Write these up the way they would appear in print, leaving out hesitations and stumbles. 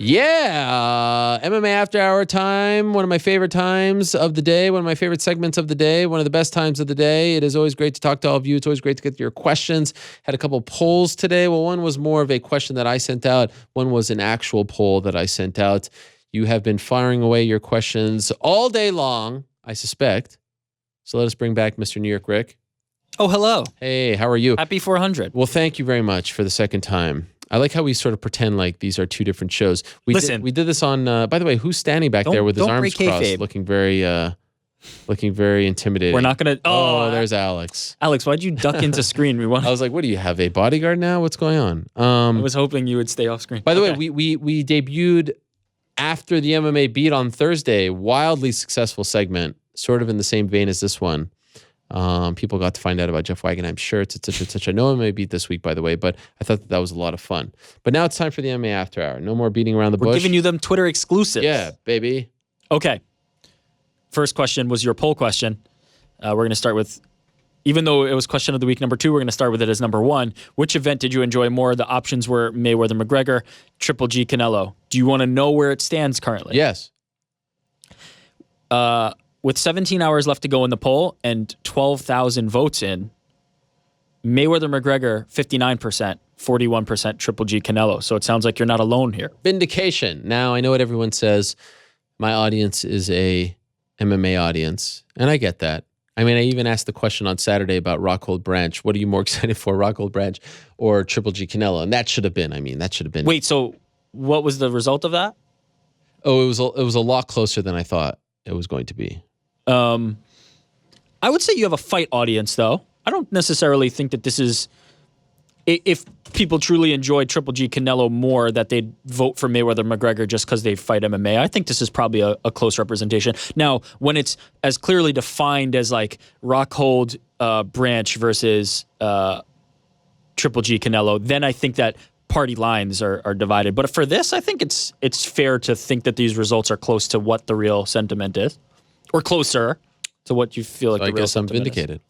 Yeah, MMA After Hour time, one of my favorite times of the day, one of my favorite segments of the day, one of the best times of the day. It is always great to talk to all of you. It's always great to get your questions. Had a couple polls today. Well, one was more of a question that I sent out. One was an actual poll that I sent out. You have been firing away your questions all day long, I suspect. So let us bring back Mr. New York Rick. Oh, hello. Hey, how are you? Happy 400. Well, thank you very much for the second time. I like how we sort of pretend like these are two different shows. We did this on. By the way, who's standing back there with his arms crossed, looking very intimidating? We're not gonna. Oh, there's Alex. Alex, why'd you duck into screen? I was like, what do you have, a bodyguard now? What's going on? I was hoping you would stay off screen. By the way, we debuted after the MMA beat on Thursday. Wildly successful segment, sort of in the same vein as this one. People got to find out about Jeff Wagenheim's shirts, etc. I know MMA beat this week, by the way, but I thought that was a lot of fun. But now it's time for the MMA After Hour. No more beating around the bush. We're giving you them Twitter exclusives. Yeah, baby. Okay. First question was your poll question. We're going to start with, even though it was question of the week number 2, we're going to start with it as number 1. Which event did you enjoy more? The options were Mayweather-McGregor, Triple G Canelo. Do you want to know where it stands currently? Yes. With 17 hours left to go in the poll and 12,000 votes in, Mayweather-McGregor, 59%, 41% Triple G Canelo. So it sounds like you're not alone here. Vindication. Now, I know what everyone says. My audience is a MMA audience, and I get that. I mean, I even asked the question on Saturday about Rockhold Branch. What are you more excited for, Rockhold Branch or Triple G Canelo? And that should have been, Wait, so what was the result of that? Oh, it was a lot closer than I thought it was going to be. I would say you have a fight audience, though. I don't necessarily think that this is, if people truly enjoy Triple G Canelo more, that they'd vote for Mayweather-McGregor just because they fight MMA. I think this is probably a close representation. Now, when it's as clearly defined as like Rockhold Branch versus Triple G Canelo, then I think that party lines are divided. But for this, I think it's fair to think that these results are close to what the real sentiment is. Or closer to what you feel like the real sentiment is. I guess I'm vindicated.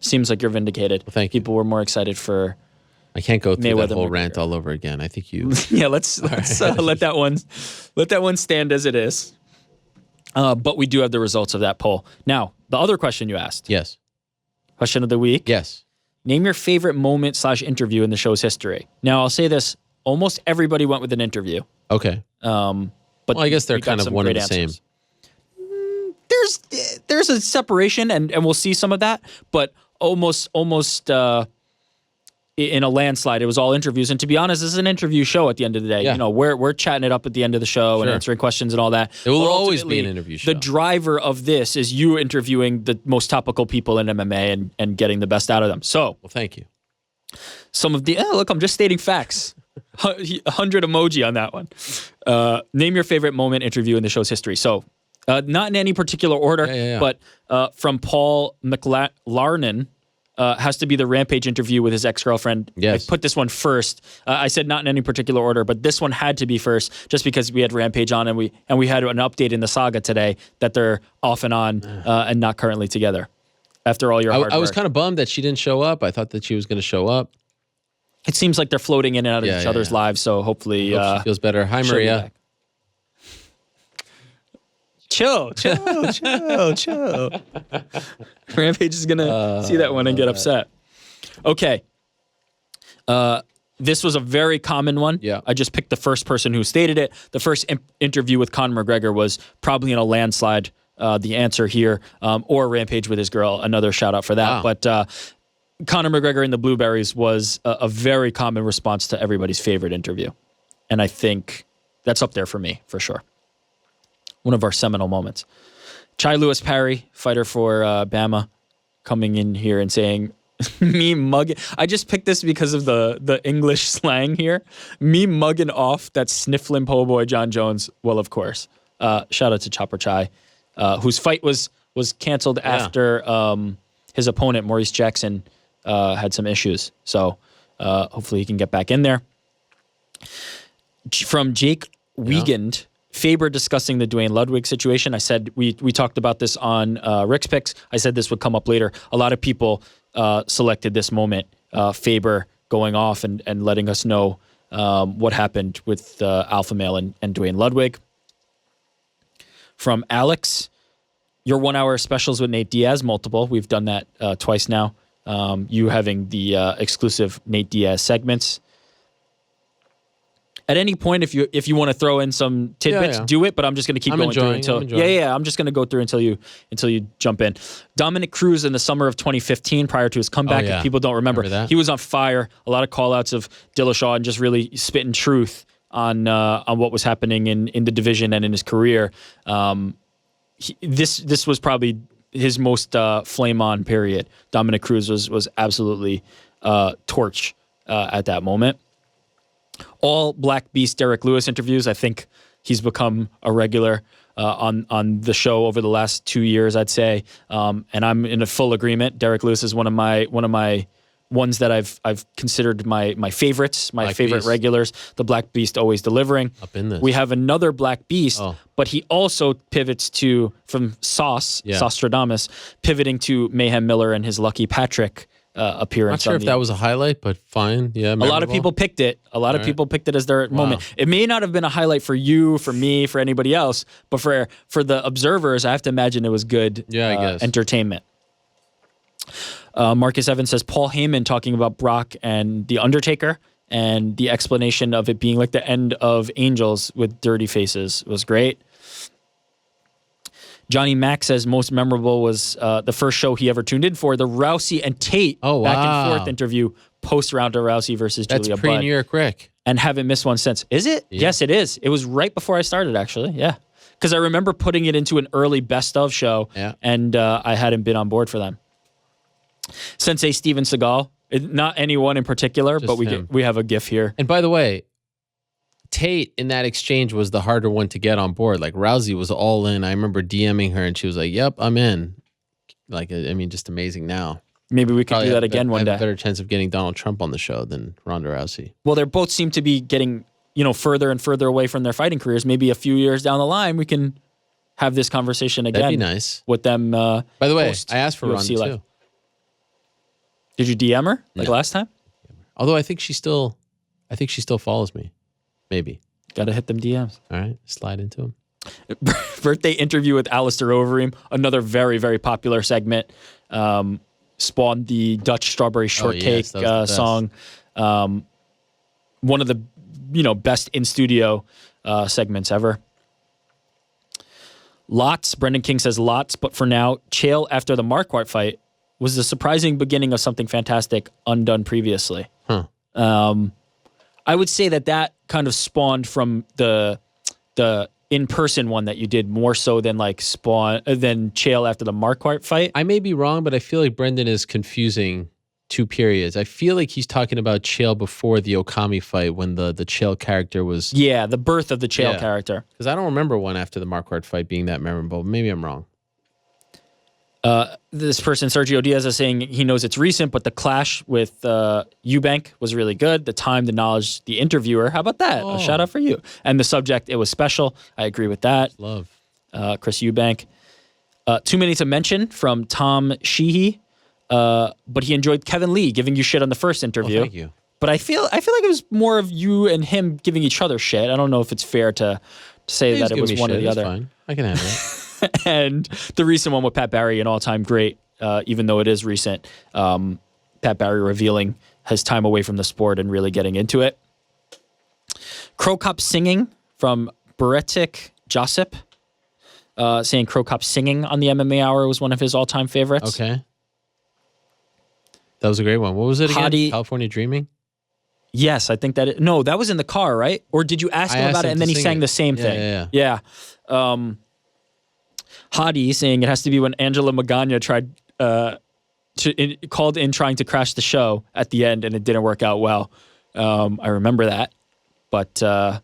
Seems like you're vindicated. Well, thank you. People were more excited for I can't go through that whole rant all over again. I think you... Yeah, let's let that one stand as it is. But we do have the results of that poll. Now, the other question you asked. Yes. Question of the week. Yes. Name your favorite moment/interview in the show's history. Now, I'll say this. Almost everybody went with an interview. Okay. But I guess they're kind of one and the same. There's a separation, and we'll see some of that, but almost in a landslide, it was all interviews. And to be honest, this is an interview show at the end of the day. Yeah. You know, we're chatting it up at the end of the show and answering questions and all that. It will always be an interview show. The driver of this is you interviewing the most topical people in MMA and getting the best out of them. So, well, thank you. Some of the look, I'm just stating facts. 100 emoji on that one. Name your favorite moment interview in the show's history. So. Not in any particular order, but from Paul McLarnon, has to be the Rampage interview with his ex-girlfriend. Yes. I put this one first. I said not in any particular order, but this one had to be first just because we had Rampage on and we had an update in the saga today that they're off and on and not currently together. After all your hard work. I was kind of bummed that she didn't show up. I thought that she was going to show up. It seems like they're floating in and out of each other's lives, so hopefully... Hope she feels better. Hi, Maria. Chill. Rampage is going to see that one and get upset. Okay. This was a very common one. Yeah. I just picked the first person who stated it. The first interview with Conor McGregor was probably in a landslide. The answer here, or Rampage with his girl. Another shout out for that. Wow. But Conor McGregor in the Blueberries was a very common response to everybody's favorite interview. And I think that's up there for me, for sure. One of our seminal moments. Chai Lewis Parry, fighter for Bama, coming in here and saying, me mugging. I just picked this because of the English slang here. Me mugging off that sniffling po' boy Jon Jones. Well, of course. Shout out to Chopper Chai, whose fight was canceled after his opponent, Maurice Jackson, had some issues. So hopefully he can get back in there. From Jake Wiegand, Faber discussing the Dwayne Ludwig situation. I said we talked about this on Rick's Picks. I said this would come up later. A lot of people selected this moment. Faber going off and letting us know what happened with Alpha Male and Dwayne Ludwig. From Alex, your 1 hour specials with Nate Diaz, multiple. We've done that twice now. You having the exclusive Nate Diaz segments. At any point, if you want to throw in some tidbits, do it. But I'm just going to keep going through until I'm just going to go through until you jump in. Dominic Cruz in the summer of 2015, prior to his comeback. If people don't remember he was on fire. A lot of call outs of Dillashaw and just really spitting truth on what was happening in the division and in his career. This was probably his most flame on period. Dominic Cruz was absolutely torch at that moment. All Black Beast Derek Lewis interviews. I think he's become a regular on the show over the last 2 years, I'd say. And I'm in a full agreement. Derek Lewis is one of my ones that I've considered my favorites, my favorite regulars. The Black Beast always delivering. Up in this. We have another Black Beast, but he also pivots from Saustradamus, pivoting to Mayhem Miller and his Lucky Patrick appearance. Not sure if that was a highlight, but fine. Yeah, memorable. A lot of people picked it. A lot of people picked it as their moment. It may not have been a highlight for you, for me, for anybody else, but for the observers, I have to imagine it was good I guess. Entertainment. Marcus Evans says Paul Heyman talking about Brock and The Undertaker and the explanation of it being like the end of Angels with dirty faces was great. Johnny Mack says most memorable was the first show he ever tuned in for, the Rousey and Tate back and forth interview post Ronda Rousey versus Julia Budd. That's pre-New York Rick. And haven't missed one since. Is it? Yeah. Yes, it is. It was right before I started, actually. Yeah. Because I remember putting it into an early best of show, and I hadn't been on board for them. Sensei Steven Seagal, not anyone in particular, just but we have a GIF here. And by the way, Tate in that exchange was the harder one to get on board. Like Rousey was all in. I remember DMing her and she was like, "Yep, I'm in." Like, I mean, just amazing now. Maybe we could do that again one day. A better chance of getting Donald Trump on the show than Ronda Rousey. Well, they both seem to be getting, further and further away from their fighting careers. Maybe a few years down the line, we can have this conversation again. That'd be nice. With them. By the way, I asked for Ronda too. Did you DM her last time? Although I think she still follows me. Maybe. Got to hit them DMs. All right. Slide into them. Birthday interview with Alistair Overeem. Another very, very popular segment. Spawned the Dutch Strawberry Shortcake song. One of the best in studio segments ever. Lots. Brendan King says lots, but for now, Chael after the Marquardt fight was the surprising beginning of something fantastic undone previously. I would say that kind of spawned from the in-person one that you did more so than than Chael after the Marquardt fight. I may be wrong, but I feel like Brendan is confusing two periods. I feel like he's talking about Chael before the Okami fight when the Chael character was... Yeah, the birth of the Chael character. Because I don't remember one after the Marquardt fight being that memorable. Maybe I'm wrong. This person, Sergio Diaz, is saying he knows it's recent, but the clash with Eubank was really good. The time, the knowledge, the interviewer. How about that? A shout out for you. And the subject, it was special. I agree with that. Love. Chris Eubank. Too many to mention from Tom Sheehy. But he enjoyed Kevin Lee giving you shit on the first interview. Thank you. But I feel like it was more of you and him giving each other shit. I don't know if it's fair to say that it was one or the other. Fine. I can handle it. And the recent one with Pat Barry, an all-time great, even though it is recent. Pat Barry revealing his time away from the sport and really getting into it. Crow Cop singing from Beretic Josip, saying Crow Cop singing on the MMA Hour was one of his all-time favorites. Okay. That was a great one. What was it again? California Dreaming? Yes, I think that... No, that was in the car, right? Or did you ask him about it and then he sang the same thing? Yeah. Hadi saying it has to be when Angela Magana called in trying to crash the show at the end and it didn't work out well. I remember that, but a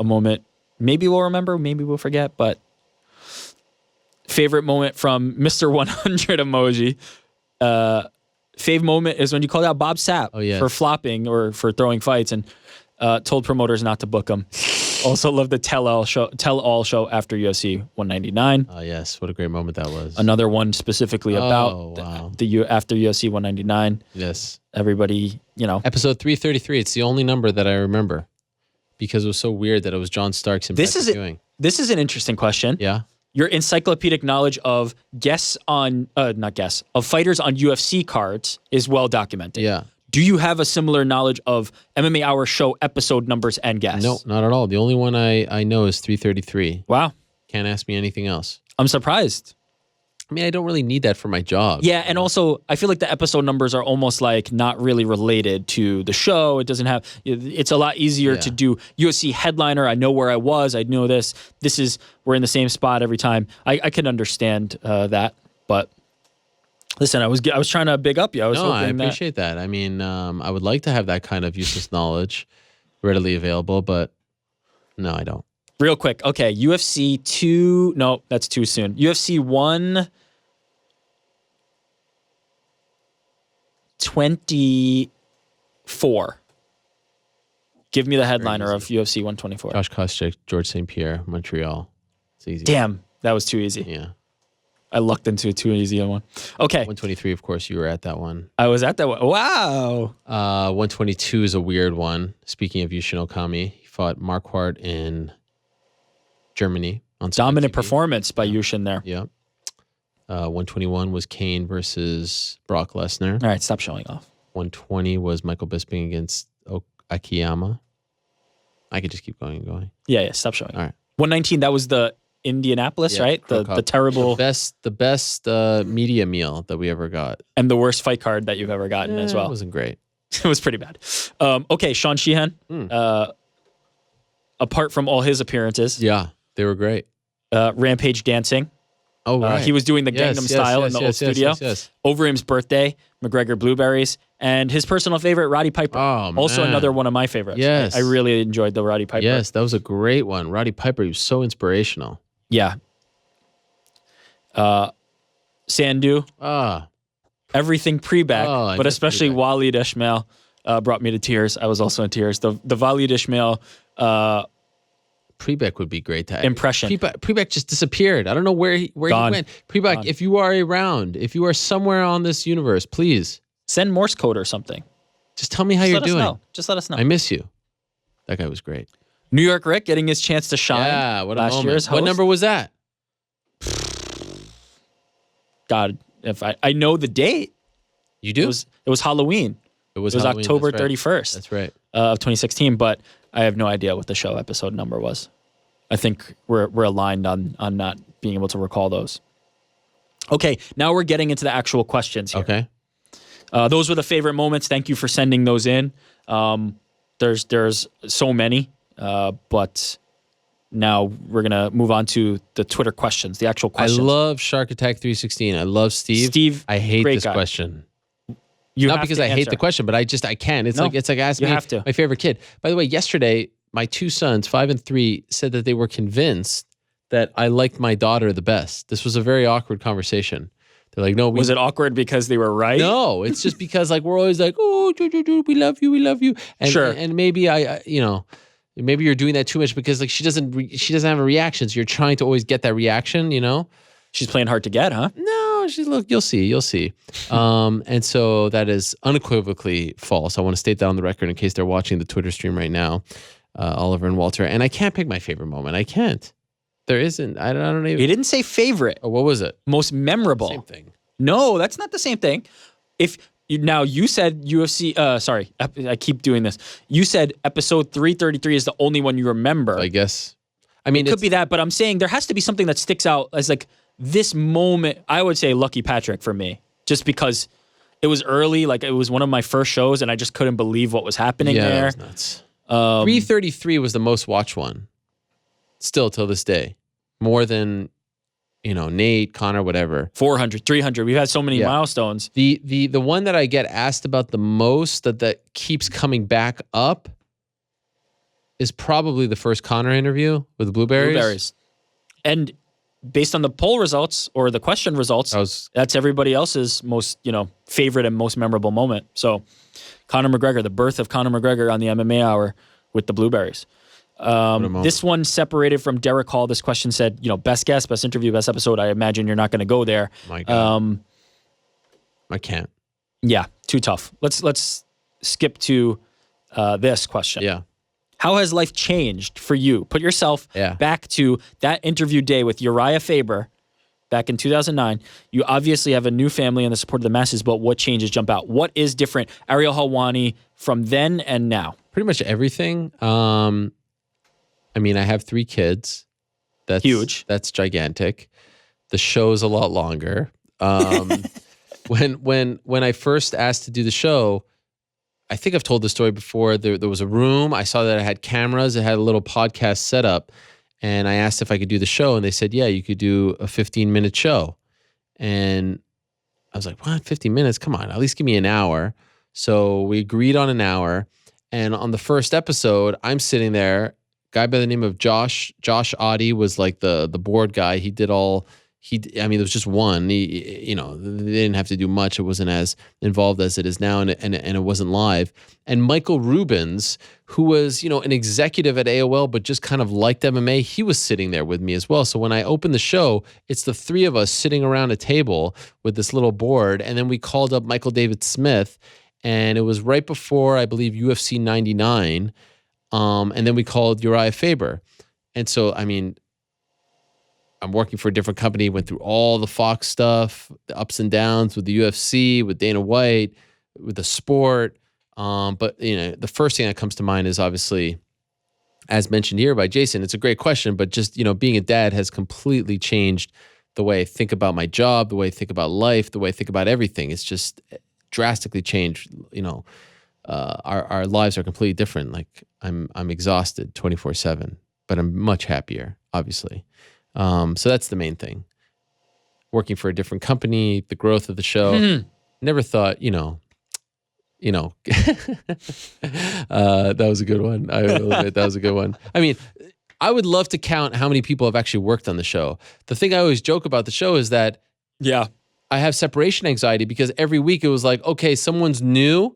moment maybe we'll remember, maybe we'll forget. But favorite moment from Mr. 100 emoji. Fave moment is when you called out Bob Sapp for flopping or for throwing fights and told promoters not to book him. Also love the tell-all show after UFC 199. Oh, yes. What a great moment that was. Another one specifically about after UFC 199. Yes. Everybody, Episode 333. It's the only number that I remember because it was so weird that it was John Starks and This is an interesting question. Yeah. Your encyclopedic knowledge of fighters on UFC cards is well documented. Yeah. Do you have a similar knowledge of MMA Hour show episode numbers and guests? No, not at all. The only one I know is 333. Wow. Can't ask me anything else. I'm surprised. I mean, I don't really need that for my job. Yeah, and also I feel like the episode numbers are almost like not really related to the show. It doesn't have. It's a lot easier to do UFC headliner. I know where I was. I know this. We're in the same spot every time. I can understand that, but listen, I was trying to big up you. I appreciate that. I mean, I would like to have that kind of useless knowledge readily available, but no, I don't. Real quick, okay. UFC 2. No, that's too soon. UFC 124. Give me the headliner of UFC 124. Josh Koscheck, George St. Pierre, Montreal. It's easy. Damn, that was too easy. Yeah. I lucked into a too easy one. Okay. 123, of course, you were at that one. I was at that one. Wow. 122 is a weird one. Speaking of Yushin Okami, he fought Marquardt in Germany on Dominant TV. Performance by Yushin there. Yeah. 121 was Kane versus Brock Lesnar. All right, stop showing off. 120 was Michael Bisping against Akiyama. I could just keep going and going. Yeah, stop showing. All right. 119, that was the Indianapolis, right? The terrible... The best media meal that we ever got. And the worst fight card that you've ever gotten as well. It wasn't great. It was pretty bad. Okay, Sean Sheehan. Apart from all his appearances. Yeah, they were great. Rampage Dancing. Oh, right. He was doing the Gangnam Style in the old studio. Yes. Overeem's birthday, McGregor Blueberries, and his personal favorite, Roddy Piper. Oh, also man. another one of my favorites. Yes. I really enjoyed the Roddy Piper. Yes, that was a great one. Roddy Piper, he was so inspirational. Yeah. Sandu. Everything pre-back, but especially Waleed Ismail brought me to tears. I was also in tears. The Waleed Ismail Prebeck would be great to impression. Prebeck just disappeared. I don't know where he went. Prebeck, if you are around, if you are somewhere on this universe, please send Morse code or something. Just tell me how you're doing. Just let us know. I miss you. That guy was great. New York Rick getting his chance to shine. Yeah, what a last moment. Year's host. What number was that? God, if I know the date. You do? It was Halloween. It was Halloween, October that's right. 31st. That's right. Of 2016, but I have no idea what the show episode number was. I think we're aligned on not being able to recall those. Okay, now we're getting into the actual questions here. Okay. Those were the favorite moments. Thank you for sending those in. There's so many, but now we're gonna move on to the Twitter questions, the actual questions. I love Shark Attack 316. I love Steve. Steve, I hate great this guy. question. Not because I hate the question, but I can't. It's like asking me my favorite kid. By the way, yesterday my two sons, 5 and 3, said that they were convinced that I liked my daughter the best. This was a very awkward conversation. They're like, no. Was it awkward because they were right? No, it's just because like we're always like, oh, we love you, we love you. And, sure. And maybe maybe you're doing that too much because like she doesn't have a reaction. So you're trying to always get that reaction, She's playing hard to get, huh? No, you'll see. And so that is unequivocally false. I want to state that on the record in case they're watching the Twitter stream right now, Oliver and Walter. And I can't pick my favorite moment. I can't. There isn't. I don't even. You didn't say favorite. Oh, what was it? Most memorable. Same thing. No, that's not the same thing. You said UFC. Sorry, I keep doing this. You said episode 333 is the only one you remember. I guess. I mean, it could be that, but I'm saying there has to be something that sticks out as like this moment. I would say Lucky Patrick for me, just because it was early. Like it was one of my first shows, and I just couldn't believe what was happening there. That was nuts. 333 was the most watched one. Still till this day, more than Nate, Connor, whatever. 400, 300. We've had so many milestones. The one that I get asked about the most that keeps coming back up is probably the first Connor interview with Blueberries. And based on the poll results or the question results, that's everybody else's most favorite and most memorable moment. So Conor McGregor, the birth of Conor McGregor on the MMA Hour with the Blueberries. This one separated from Derek Hall. This question said, best guest, best interview, best episode. I imagine you're not going to go there. My God. I can't. Yeah, too tough. Let's skip to this question. Yeah. How has life changed for you? Put yourself back to that interview day with Uriah Faber back in 2009. You obviously have a new family and the support of the masses, but what changes jump out? What is different? Ariel Helwani from then and now? Pretty much everything. I have 3 kids. That's huge. That's gigantic. The show's a lot longer. When I first asked to do the show, I think I've told the story before. There was a room. I saw that it had cameras. It had a little podcast setup. And I asked if I could do the show. And they said, yeah, you could do a 15-minute show. And I was like, what, 15 minutes? Come on, at least give me an hour. So we agreed on an hour. And on the first episode, I'm sitting there. Guy by the name of Josh Oddie was like the board guy. He did all... there was just one. They didn't have to do much. It wasn't as involved as it is now, and it wasn't live. And Michael Rubens, who was an executive at AOL, but just kind of liked MMA, he was sitting there with me as well. So when I opened the show, it's the 3 of us sitting around a table with this little board, and then we called up Michael David Smith, and it was right before, I believe, UFC 99, and then we called Uriah Faber, and so I'm working for a different company, went through all the Fox stuff, the ups and downs with the UFC, with Dana White, with the sport. But the first thing that comes to mind is obviously, as mentioned here by Jason, it's a great question, but just, being a dad has completely changed the way I think about my job, the way I think about life, the way I think about everything. It's just drastically changed. Our lives are completely different. Like I'm exhausted 24/7, but I'm much happier, obviously. So that's the main thing. Working for a different company, the growth of the show. Never thought, that was a good one. I will admit that was a good one. I would love to count how many people have actually worked on the show. The thing I always joke about the show is that I have separation anxiety because every week it was like, okay, someone's new,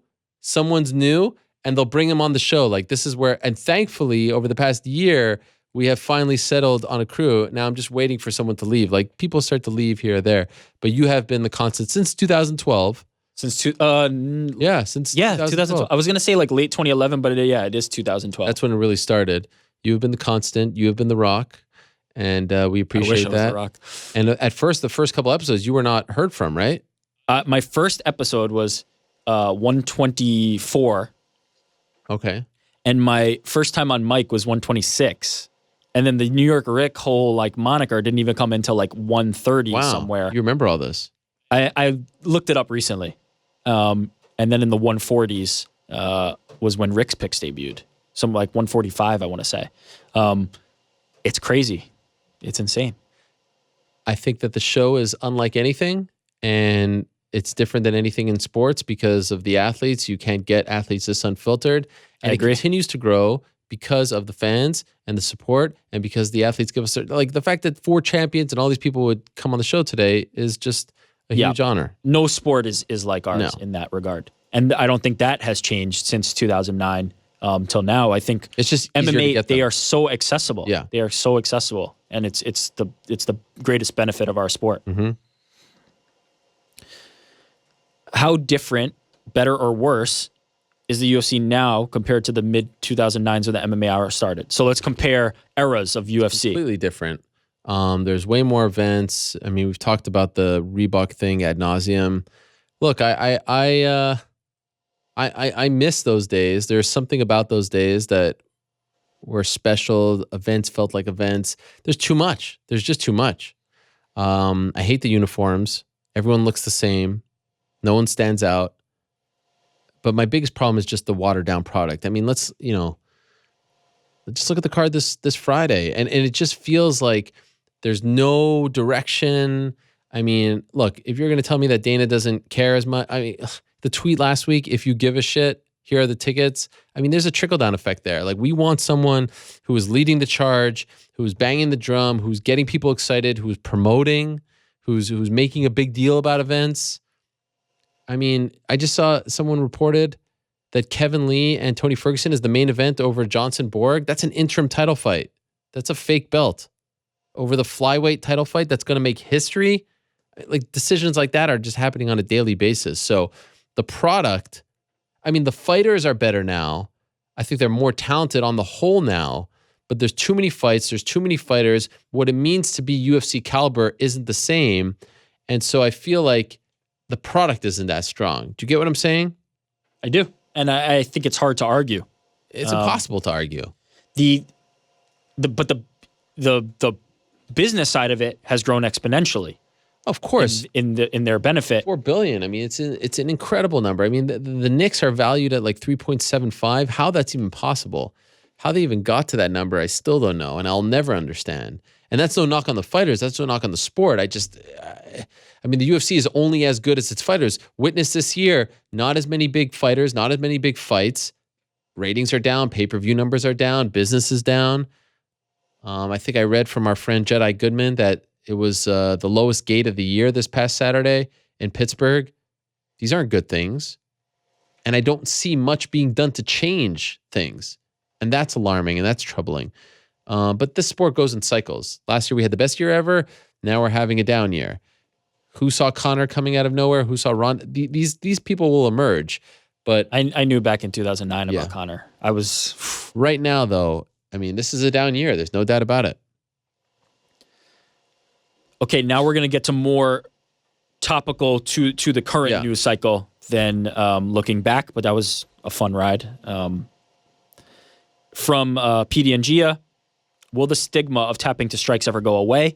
and they'll bring them on the show. Like this is where, and thankfully over the past year, we have finally settled on a crew. Now I'm just waiting for someone to leave. Like people start to leave here or there, but you have been the constant since 2012. Since 2012. I was gonna say like late 2011, but it is 2012. That's when it really started. You have been the constant. You have been the rock, and we appreciate that. I wish I was the rock. And at first, the first couple episodes, you were not heard from, right? My first episode was 124. Okay. And my first time on mic was 126. And then the New York Rick whole like moniker didn't even come until like 130 somewhere. You remember all this? I looked it up recently. And then in the 140s was when Rick's picks debuted. Something like 145, I want to say. It's crazy. It's insane. I think that the show is unlike anything, and it's different than anything in sports because of the athletes. You can't get athletes this unfiltered. And it continues to grow because of the fans and the support, and because the athletes give us, like the fact that 4 champions and all these people would come on the show today is just a huge honor. No sport is like ours in that regard. And I don't think that has changed since 2009 till now. I think it's just MMA, they are so accessible. Yeah. They are so accessible. And it's the greatest benefit of our sport. Mm-hmm. How different, better or worse, is the UFC now compared to the mid-2009s when the MMA era started? So let's compare eras of UFC. Completely different. There's way more events. We've talked about the Reebok thing ad nauseum. Look, I miss those days. There's something about those days that were special. Events felt like events. There's too much. There's just too much. I hate the uniforms. Everyone looks the same. No one stands out. But my biggest problem is just the watered down product. Let's just look at the card this Friday. And it just feels like there's no direction. Look, if you're going to tell me that Dana doesn't care as much, the tweet last week, if you give a shit, here are the tickets. There's a trickle-down effect there. Like, we want someone who is leading the charge, who's banging the drum, who's getting people excited, who's promoting, who's making a big deal about events. I just saw someone reported that Kevin Lee and Tony Ferguson is the main event over Johnson Borg, that's an interim title fight. That's a fake belt. Over the flyweight title fight that's going to make history. Like decisions like that are just happening on a daily basis. So the product, I mean, the fighters are better now. I think they're more talented on the whole now, but there's too many fights. There's too many fighters. What it means to be UFC caliber isn't the same. And so I feel like the product isn't that strong. Do you get what I'm saying? I do. And I think it's hard to argue. It's impossible to argue. But the business side of it has grown exponentially. Of course, in their benefit. $4 billion. I mean, it's an incredible number. I mean, the Knicks are valued at like 3.75. How that's even possible? How they even got to that number, I still don't know, and I'll never understand. And that's no knock on the fighters. That's no knock on the sport. I mean, the UFC is only as good as its fighters. Witness this year, not as many big fighters, not as many big fights. Ratings are down. Pay-per-view numbers are down. Business is down. I think I read from our friend Jedi Goodman that it was the lowest gate of the year this past Saturday in Pittsburgh. These aren't good things. And I don't see much being done to change things. And that's alarming and that's troubling. But this sport goes in cycles. Last year we had the best year ever. Now we're having a down year. Who saw Conor coming out of nowhere? Who saw Ron? These people will emerge. But I knew back in 2009 about Conor. I was... Right now, though, I mean, this is a down year. There's no doubt about it. Okay, now we're going to get to more topical to the current news cycle than looking back, but that was a fun ride. From PD and Gia, will the stigma of tapping to strikes ever go away?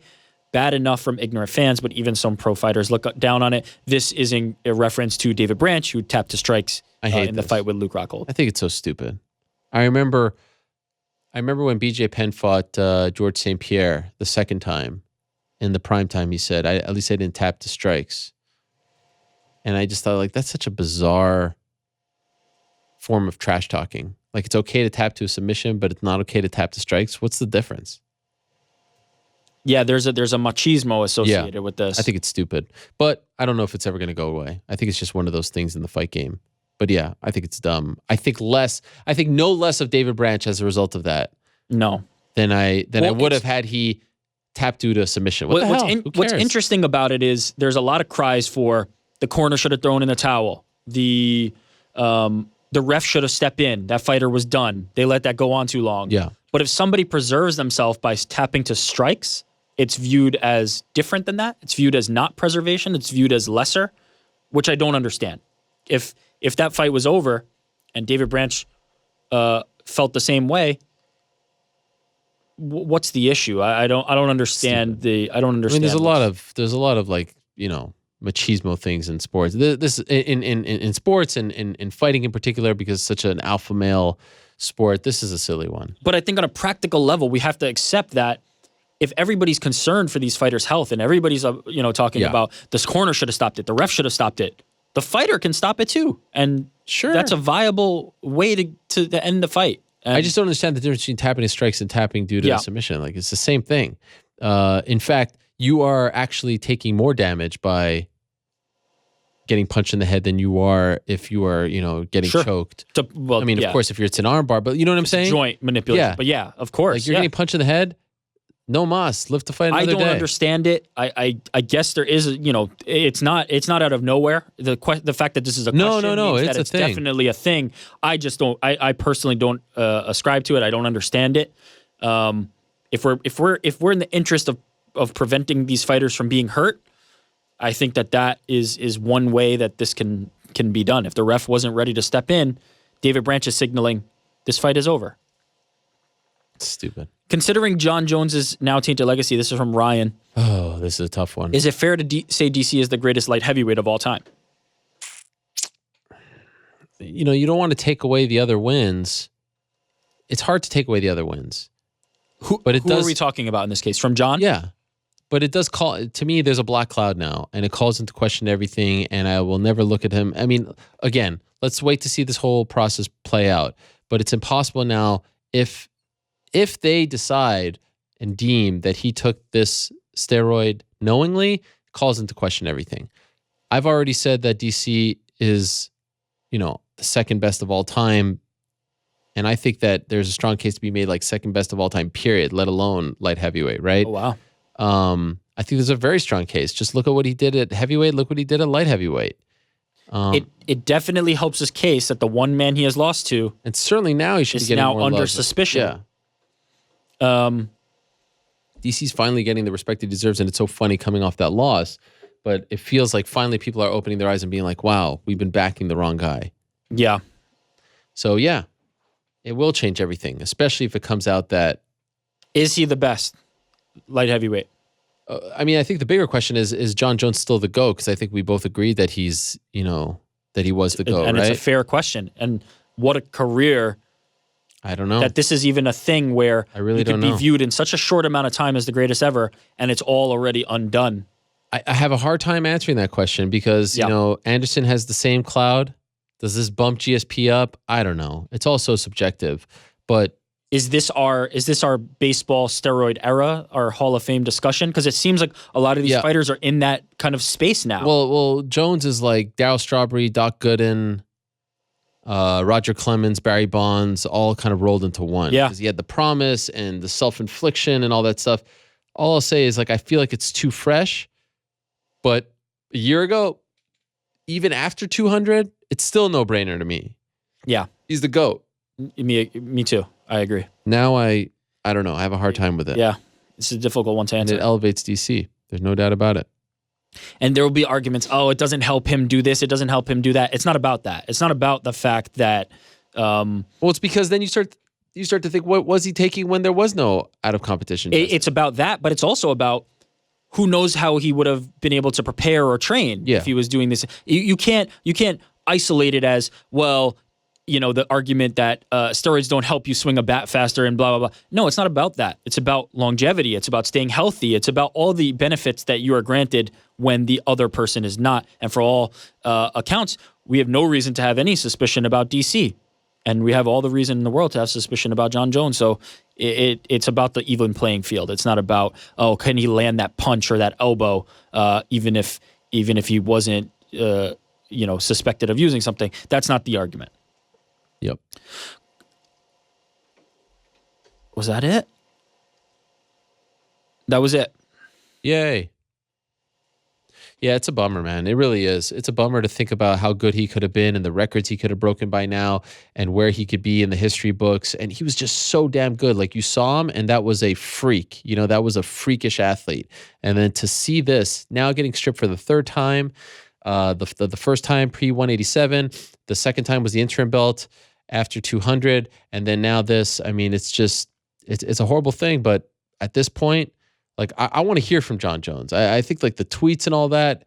Bad enough from ignorant fans, but even some pro fighters look down on it. This is in a reference to David Branch, who tapped to strikes in the fight with Luke Rockhold. I think it's so stupid. I remember when BJ Penn fought George St. Pierre the second time. In the prime time, he said, at least I didn't tap to strikes. And I just thought, like, that's such a bizarre form of trash talking. Like, it's okay to tap to a submission, but it's not okay to tap to strikes. What's the difference? Yeah, there's a machismo associated with this. I think it's stupid. But I don't know if it's ever going to go away. I think it's just one of those things in the fight game. But yeah, I think it's dumb. I think no less of David Branch as a result of that. No. Than I would have had he tapped due to a submission. What's interesting about it is there's a lot of cries for the corner should have thrown in the towel. The ref should have stepped in. That fighter was done. They let that go on too long. Yeah. But if somebody preserves themselves by tapping to strikes, it's viewed as different than that. It's viewed as not preservation. It's viewed as lesser, which I don't understand. If that fight was over and David Branch felt the same way, what's the issue? I don't understand I don't understand. I mean, there's a lot of like, you know, machismo things in sports. This in sports and in fighting in particular, because it's such an alpha male sport. This is a silly one. But I think on a practical level, we have to accept that if everybody's concerned for these fighters' health and everybody's talking about this corner should have stopped it, the ref should have stopped it, the fighter can stop it too, and that's a viable way to end the fight. And I just don't understand the difference between tapping to strikes and tapping due to a submission. Like, it's the same thing. In fact, you are actually taking more damage by getting punched in the head than you are if you are, getting choked. Of course, if it's an arm bar, but you know what I'm saying? Joint manipulation. Yeah. But yeah, of course. Like, you're getting punched in the head, no mas, live to fight another day. I don't understand it. I guess there is, it's not out of nowhere. The fact that this is a question means that it's definitely a thing. I just don't. I personally don't ascribe to it. I don't understand it. If we're in the interest of preventing these fighters from being hurt, I think that is one way that this can be done. If the ref wasn't ready to step in, David Branch is signaling this fight is over. It's stupid. Considering Jon Jones's now tainted legacy, this is from Ryan. Oh, this is a tough one. Is it fair to say DC is the greatest light heavyweight of all time? You don't want to take away the other wins. It's hard to take away the other wins. Who are we talking about in this case? From Jon? Yeah. But it does call, to me, there's a black cloud now, and it calls into question everything, and I will never look at him. I mean, again, let's wait to see this whole process play out. But it's impossible now if they decide and deem that he took this steroid knowingly, calls into question everything. I've already said that DC is, the second best of all time. And I think that there's a strong case to be made like second best of all time, period, let alone light heavyweight, right? Oh, wow. I think there's a very strong case. Just look at what he did at heavyweight. Look what he did at light heavyweight. It definitely helps his case that the one man he has lost to, and certainly now he should be is getting now more under love. suspicion. Yeah. DC's finally getting the respect he deserves, and it's so funny coming off that loss. But it feels like finally people are opening their eyes and being like, wow, we've been backing the wrong guy. Yeah. So, yeah, it will change everything, especially if it comes out that... Is he the best light heavyweight? I mean, I think the bigger question is Jon Jones still the GOAT? Because I think we both agreed that he's, that he was the GOAT, and right? It's a fair question. And what a career... I don't know. That this is even a thing where I really you could don't be know. viewed in such a short amount of time as the greatest ever, and it's all already undone. I have a hard time answering that question because, Anderson has the same cloud. Does this bump GSP up? I don't know. It's all so subjective. But is this our baseball steroid era, our Hall of Fame discussion? Because it seems like a lot of these fighters are in that kind of space now. Well, Jones is like Darryl Strawberry, Doc Gooden, Roger Clemens, Barry Bonds, all kind of rolled into one. Yeah. Because he had the promise and the self-infliction and all that stuff. All I'll say is, like, I feel like it's too fresh. But a year ago, even after 200, it's still a no-brainer to me. Yeah. He's the GOAT. Me too. I agree. Now I don't know. I have a hard time with it. Yeah. It's a difficult one to answer. And it elevates DC. There's no doubt about it. And there will be arguments, it doesn't help him do this, it doesn't help him do that. It's not about that. It's not about the fact that... well, it's because then you start to think, what was he taking when there was no out-of-competition? It's about that, but it's also about who knows how he would have been able to prepare or train if he was doing this. You can't isolate it as, well, the argument that steroids don't help you swing a bat faster and blah, blah, blah. No, it's not about that. It's about longevity. It's about staying healthy. It's about all the benefits that you are granted when the other person is not. And for all accounts, we have no reason to have any suspicion about DC. And we have all the reason in the world to have suspicion about Jon Jones. So it's about the even playing field. It's not about, can he land that punch or that elbow, even if he wasn't, suspected of using something. That's not the argument. Yep. Was that it? That was it. Yay. Yeah, it's a bummer, man. It really is. It's a bummer to think about how good he could have been and the records he could have broken by now and where he could be in the history books. And he was just so damn good. Like, you saw him, and that was a freak. That was a freakish athlete. And then to see this now getting stripped for the third time, the first time pre-187, the second time was the interim belt after 200, and then now this. I mean, it's a horrible thing, but at this point, like, I want to hear from Jon Jones. I think, like, the tweets and all that,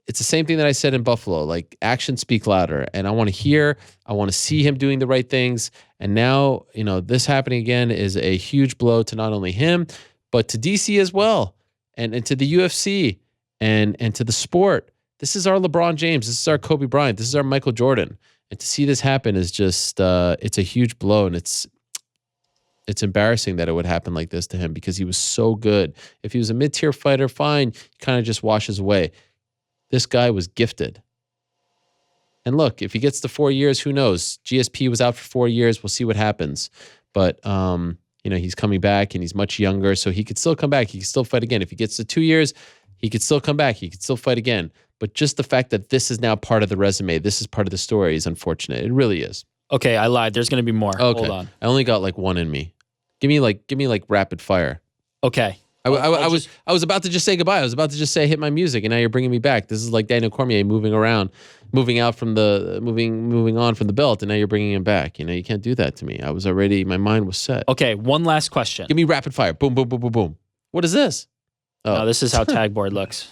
it's the same thing that I said in Buffalo. Like, actions speak louder, and I want to see him doing the right things. And now, this happening again is a huge blow to not only him, but to DC as well, and to the UFC and to the sport. This is our LeBron James. This is our Kobe Bryant. This is our Michael Jordan. And to see this happen is just, it's a huge blow, and it's embarrassing that it would happen like this to him because he was so good. If he was a mid-tier fighter, fine, he kind of just washes away. This guy was gifted. And look, if he gets to 4 years, who knows? GSP was out for 4 years. We'll see what happens. But, he's coming back, and he's much younger, so he could still come back. He could still fight again. If he gets to 2 years, he could still come back. He could still fight again. But just the fact that this is now part of the resume, this is part of the story, is unfortunate. It really is. Okay, I lied. There's going to be more. Okay. Hold on. I only got like one in me. Give me like rapid fire. Okay. I was about to just say goodbye. I was about to just say hit my music, and now you're bringing me back. This is like Daniel Cormier moving on from the belt, and now you're bringing him back. You can't do that to me. My mind was set. Okay, one last question. Give me rapid fire. Boom, boom, boom, boom, boom. What is this? Oh, no, this is how tag board looks.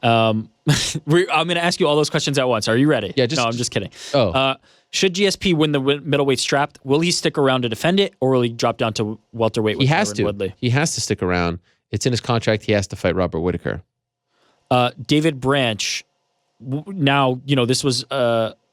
I'm going to ask you all those questions at once. Are you ready? Yeah. No, I'm just kidding. Oh. Should GSP win the middleweight strap? Will he stick around to defend it, or will he drop down to welterweight with Tyron Woodley? He has to stick around. It's in his contract. He has to fight Robert Whittaker. David Branch. Now, this was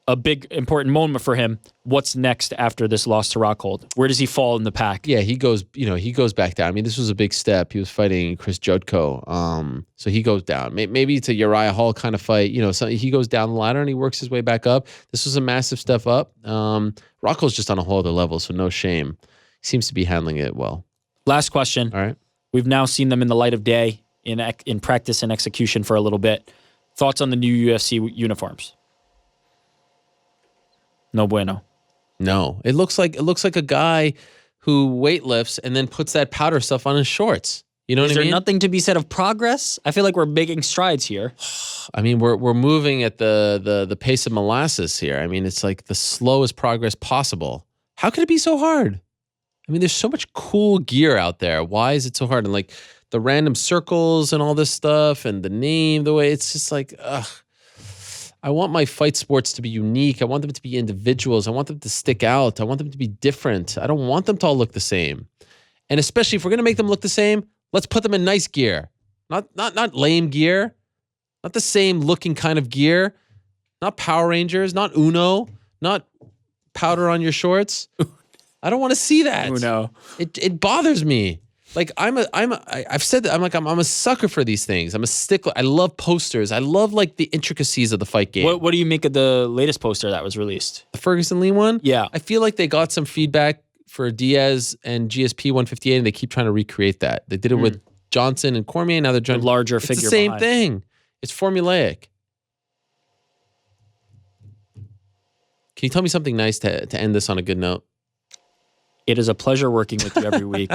a big important moment for him. What's next after this loss to Rockhold? Where does he fall in the pack? Yeah, he goes back down. I mean, this was a big step. He was fighting Chris Judko. So he goes down. Maybe it's a Uriah Hall kind of fight. So he goes down the ladder and he works his way back up. This was a massive step up. Rockhold's just on a whole other level, so no shame. He seems to be handling it well. Last question. All right. We've now seen them in the light of day in practice and execution for a little bit. Thoughts on the new UFC uniforms? No bueno. No, it looks like a guy who weightlifts and then puts that powder stuff on his shorts. You know what I mean? Is there nothing to be said of progress? I feel like we're making strides here. I mean, we're moving at the pace of molasses here. I mean, it's like the slowest progress possible. How could it be so hard? I mean, there's so much cool gear out there. Why is it so hard? And like the random circles and all this stuff and the name, the way it's just like, ugh. I want my fight sports to be unique. I want them to be individuals. I want them to stick out. I want them to be different. I don't want them to all look the same. And especially if we're going to make them look the same, let's put them in nice gear. Not lame gear. Not the same looking kind of gear. Not Power Rangers, not Uno, not powder on your shorts. I don't want to see that. Uno. It bothers me. Like I've said that I'm a sucker for these things. I'm a stickler. I love posters. I love like the intricacies of the fight game. What do you make of the latest poster that was released? The Ferguson Lee one? Yeah. I feel like they got some feedback for Diaz and GSP 158 and they keep trying to recreate that. They did it with Johnson and Cormier. Now they're trying the larger it's figure. the same behind. thing. It's formulaic. Can you tell me something nice to end this on a good note? It is a pleasure working with you every week.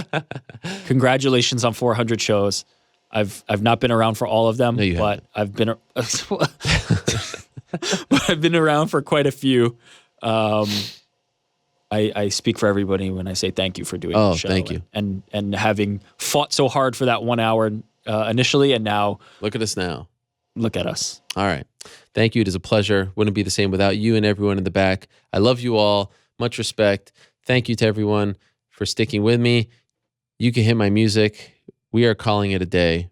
Congratulations on 400 shows. I've not been around for all of them, No, but I've been around for quite a few. I speak for everybody when I say thank you for doing the show. Thank you. And having fought so hard for that 1 hour initially, and now Look at us now. look at us. All right. Thank you. It is a pleasure. Wouldn't be the same without you and everyone in the back. I love you all. Much respect. Thank you to everyone for sticking with me. You can hit my music. We are calling it a day.